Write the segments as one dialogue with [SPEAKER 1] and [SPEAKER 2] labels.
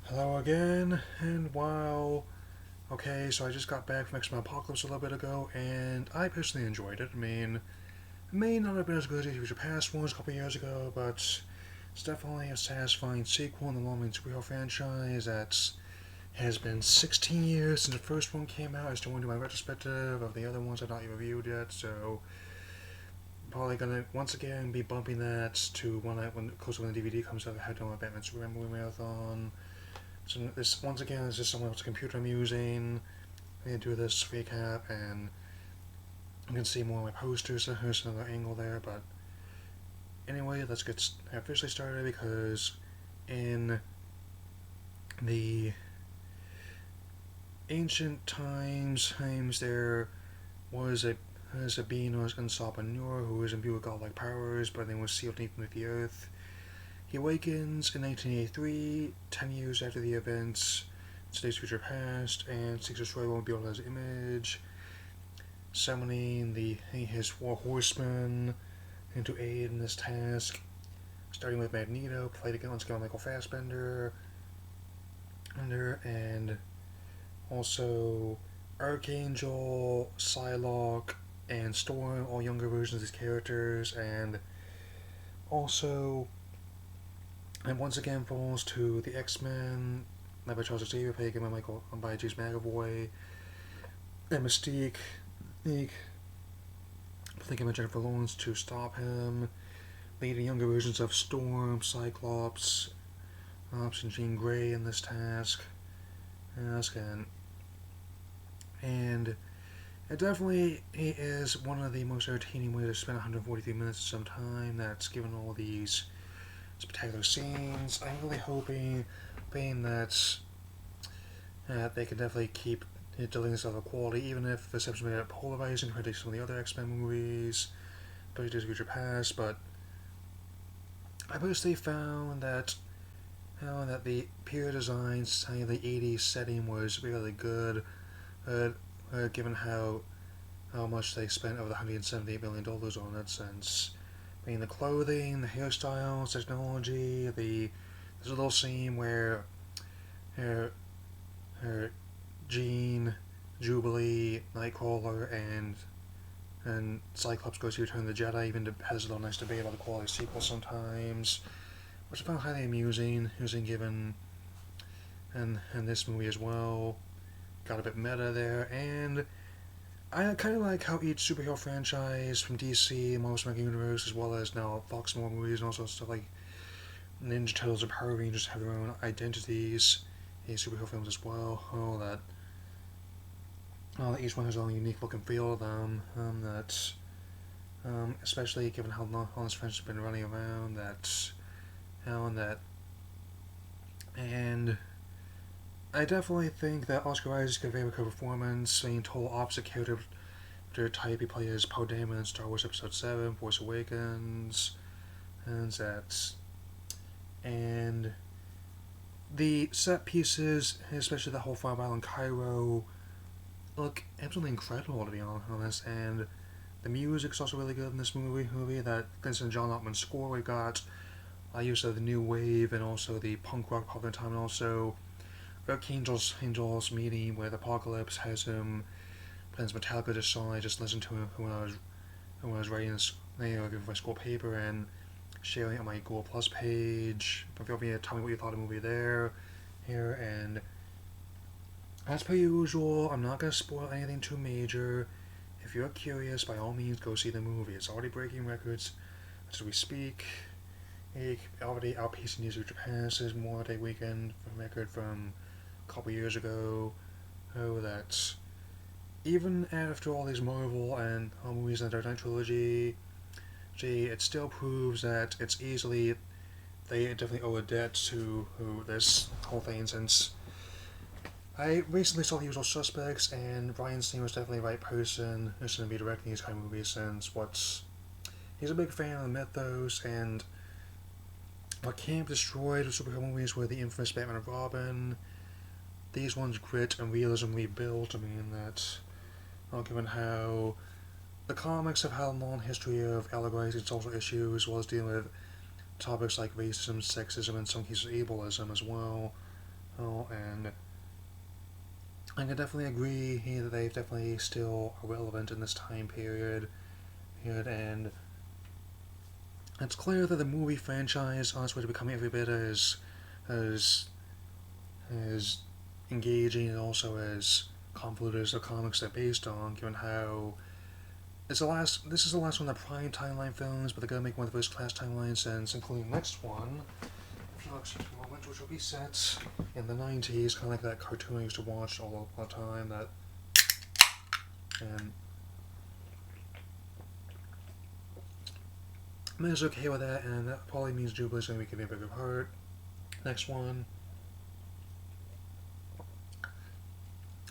[SPEAKER 1] Hello again, and wow. Okay, so I just got back from X-Men Apocalypse a little bit ago, and I personally enjoyed it. I mean, it may not have been as good as the future past ones a couple years ago, but it's definitely a satisfying sequel in the long-running superhero franchise that has been 16 years since the first one came out. I still want to do my retrospective of the other ones I've not even reviewed yet, so probably gonna once again be bumping that to when close to when the DVD comes out. I had done my Batman Superman movie marathon. So this once again is just someone else's computer I'm using. I'm gonna do this recap, and you can see more of my posters. So here's another angle there, but anyway, let's get officially started because in the ancient times there was a being known as Unsolpreneur who was imbued with godlike powers, but then was sealed deep beneath the earth. He awakens in 1983, 10 years after the events, today's future past, and seeks to destroy what will be able his image, summoning his four horsemen to aid in this task, starting with Magneto, played again once again Michael Fassbender, and also Archangel, Psylocke, and Storm, all younger versions of these characters, and also, and once again falls to the X-Men, led by Charles Xavier, played again by James McAvoy, and Mystique, played by Jennifer Lawrence to stop him, leading younger versions of Storm, Cyclops, and Jean Grey in this and it definitely is one of the most entertaining ways to spend 143 minutes of some time. That's given all these spectacular scenes. I'm really hoping that they can definitely keep it delivering this level of quality, even if the episode may be polarizing compared to some of the other X-Men movies, especially Days of Future Past. But I personally found that the period designs, the 80s setting was really good, given how much they spent over the $178 million on it. Since the clothing, the hairstyles, technology, there's a little scene where her, her Jean, Jubilee, Nightcrawler, and Cyclops goes to Return of the Jedi. Even has a little nice debate about the quality of sequels sometimes, which I found highly amusing. Given and this movie as well got a bit meta there, and I kind of like how each superhero franchise from DC, Marvel Cinematic Universe, as well as now Fox movies, and also stuff like Ninja Turtles and Power Rangers have their own identities in superhero films as well. That each one has their own unique look and feel to them. Especially given how long this franchise has been running around. And I definitely think that Oscar Isaac's gave a very good performance, being total opposite character type. He plays Poe Dameron in Star Wars Episode 7, Force Awakens, and the set pieces, especially the whole Fire Island Cairo, look absolutely incredible, to be honest. And the music's also really good in this movie that considering John Ottman's score, we got use of the new wave and also the punk rock pop of the time, and also Angel's meeting with Apocalypse has him playing his Metallica song. I just listened to him when I was writing this, my school paper and sharing it on my Google Plus page. Feel free to tell me what you thought of the movie here, and as per usual, I'm not gonna spoil anything too major. If you're curious, by all means, go see the movie. It's already breaking records as we speak. Already outpacing News of Japan's Memorial Day weekend record from a couple years ago. That's even after all these Marvel and movies in the Dark Knight trilogy, it still proves that it's easily they definitely owe a debt to this whole thing. Since I recently saw The Usual Suspects, and Ryan Singer was definitely the right person who's going to be directing these kind of movies. Since he's a big fan of the mythos and what can't be destroyed with superhero movies were the infamous Batman and Robin. These ones grit and realism rebuilt. Given how the comics have had a long history of allegorizing social issues, as well as dealing with topics like racism, sexism, and some cases ableism as well. Oh, and I can definitely agree here that they definitely still are relevant in this time period. And it's clear that the movie franchise on its way to becoming every bit as as engaging and also as convoluted as the comics they're based on, given how this is the last one of the prime timeline films, but they're gonna make one of the first class timelines since, including the next one, which will be set in the 90s, kind of like that cartoon I used to watch all the time. And I'm just okay with that, and that probably means Jubilee's gonna be giving a bigger part. Next one.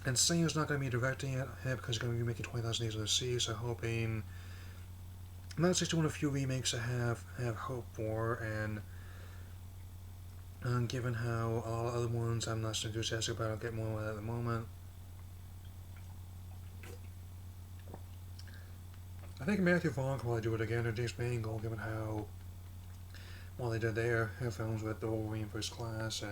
[SPEAKER 1] And Singer's not going to be directing it because he's going to be making 20,000 Days of the Sea, so hoping. That's just one of the few remakes I have hope for, and given how a lot of other ones I'm less enthusiastic about, I'll get more with at the moment. I think Matthew Vaughn will probably do it again, or James Mangold, given how well they did their films with The Wolverine First Class,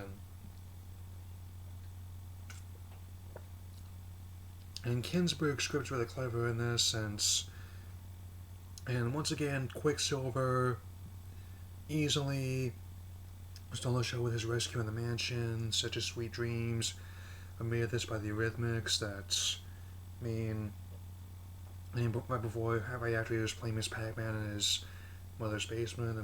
[SPEAKER 1] and Kingsbury's script's really clever in this sense. And once again, Quicksilver easily stole the show with his rescue in the mansion, such as Sweet Dreams, amid this by the Eurythmics. That's, right before, right after he was playing Miss Pac-Man in his mother's basement.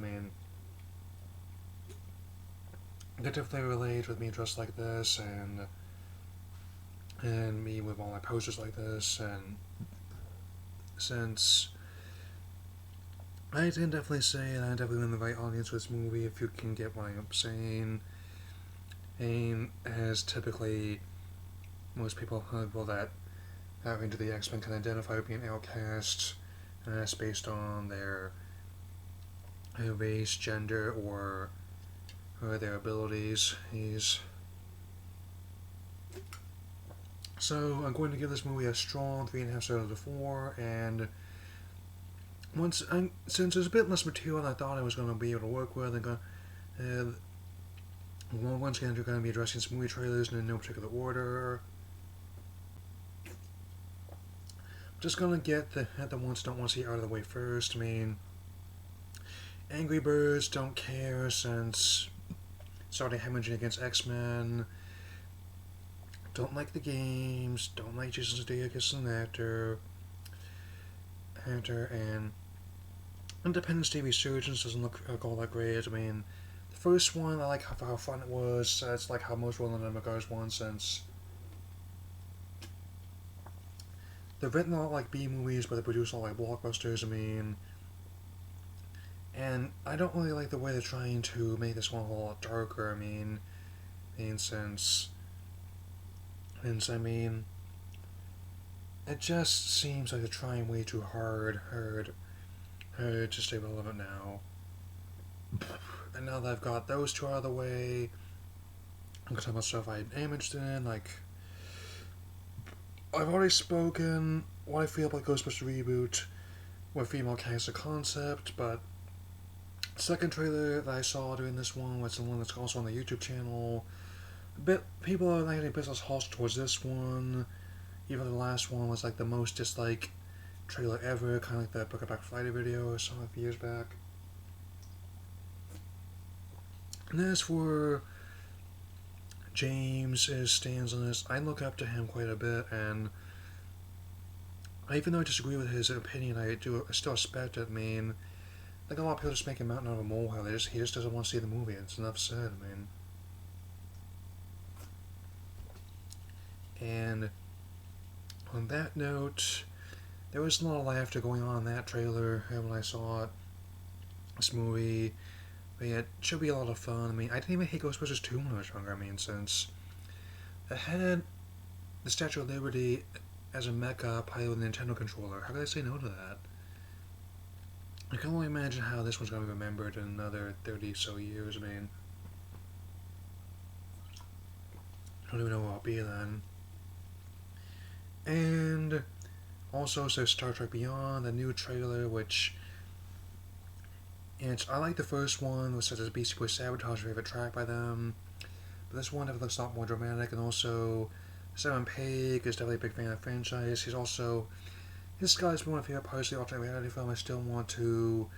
[SPEAKER 1] I could definitely relate with me dressed like this, and me with all my posters like this, and since I can definitely say that I'm definitely in the right audience for this movie, if you can get what I'm saying. And as typically most people that are into the X-Men can identify with being outcast, and that's based on their race, gender, or their abilities. So I'm going to give this movie a strong 3.5 out of 4, and since there's a bit less material than I thought I was going to be able to work with, once again, we're going to be addressing some movie trailers in no particular order. I'm just going to get the ones I don't want to see out of the way first. Angry Birds don't care since starting hemorrhaging against X-Men. Don't like the games. Don't like Jason Sudeikis as an actor, and Independence Day Resurgence doesn't look all that great. The first one, I like how fun it was. It's like how most Roland Emmerich's one, since they're written a lot like B movies, but they produce a lot like blockbusters. And I don't really like the way they're trying to make this one a lot darker. Since it just seems like they're trying way too hard to stay relevant now. And now that I've got those two out of the way, I'm gonna talk about stuff I am interested in. Like, I've already spoken what I feel about Ghostbusters reboot with female cast concept, but the second trailer that I saw during this one was the one that's also on the YouTube channel. People are not getting business hostile towards this one, even though the last one was like the most disliked trailer ever, kind of like that Book of Back Friday video I saw a few years back. And as for James' stance on this, I look up to him quite a bit, and even though I disagree with his opinion, I still respect it. Like a lot of people just make a mountain out of a molehill. He just doesn't want to see the movie. It's enough said. And on that note, there was a lot of laughter going on in that trailer when I saw it. This movie, but yeah, it should be a lot of fun. I didn't even hate Ghostbusters 2 when I was younger. Since it had the Statue of Liberty as a mecha played with a Nintendo controller. How could I say no to that? I can only imagine how this one's going to be remembered in another 30 so years. I don't even know where I'll be then. And also, so Star Trek Beyond, the new trailer, which I like the first one, which says Beastie Boys Sabotage, favorite track by them. But this one definitely looks a lot more dramatic, and also Simon Pegg is definitely a big fan of the franchise. This guy's one of my favorite parts of the alternate reality film. I still want to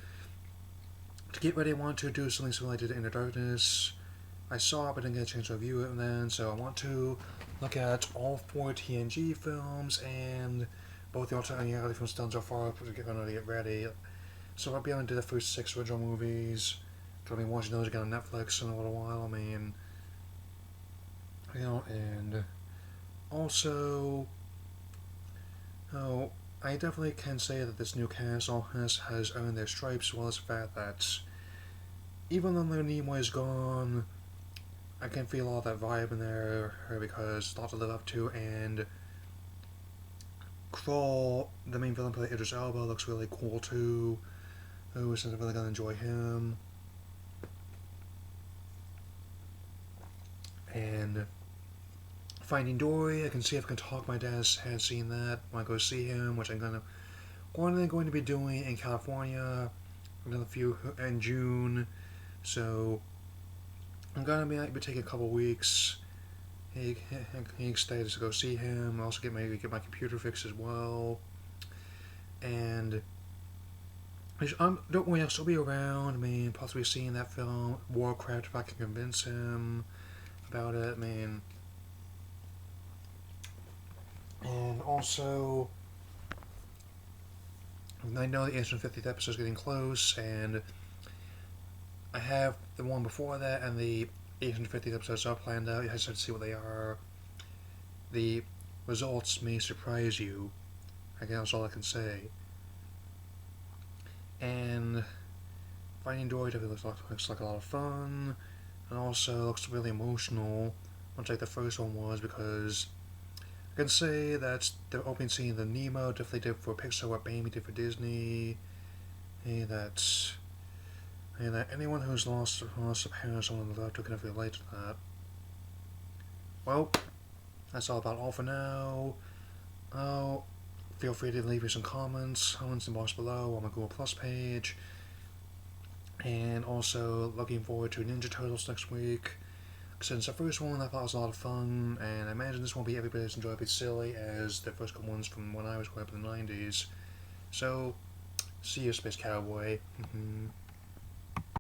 [SPEAKER 1] get ready. I want to do something similar to Inner Darkness. I saw it but didn't get a chance to review it then, so I want to look at all 4 TNG films and both the alternate reality films done so far to get ready. So I'll be able to do the first 6 original movies. I'll be watching those again on Netflix in a little while. And also, oh, I definitely can say that this new cast has earned their stripes, as well as the fact that even though Leonard Nimoy is gone, I can feel all that vibe in there because a lot to live up to, and Crawl, the main villain played Idris Elba, looks really cool too. Since I'm really gonna enjoy him. And Finding Dory, I can see if I can talk my dad has seen that when I go see him, which I'm going to be doing in California in June. So I'm gonna be taking a couple weeks. He excited to go see him. Also get my computer fixed as well. And don't worry, I'll still be around. Possibly seeing that film Warcraft if I can convince him about it. And also, I know the 850th episode is getting close, and I have the one before that and the 850th episodes are planned out. I just have to see what they are. The results may surprise you. I guess that's all I can say. And Finding Dory definitely looks like a lot of fun, and also looks really emotional, much like the first one was, because I can say that the opening scene of the Nemo definitely did for Pixar what Bambi did for Disney, and that anyone who's lost a parent, someone they loved, can definitely relate to that. Well, that's all for now. Feel free to leave me some comments in the box below on my Google Plus page. And also looking forward to Ninja Turtles next week. Since the first one I thought was a lot of fun, and I imagine this won't be everybody as enjoyably silly as the first couple ones from when I was growing up in the 90s. So, see you, Space Cowboy.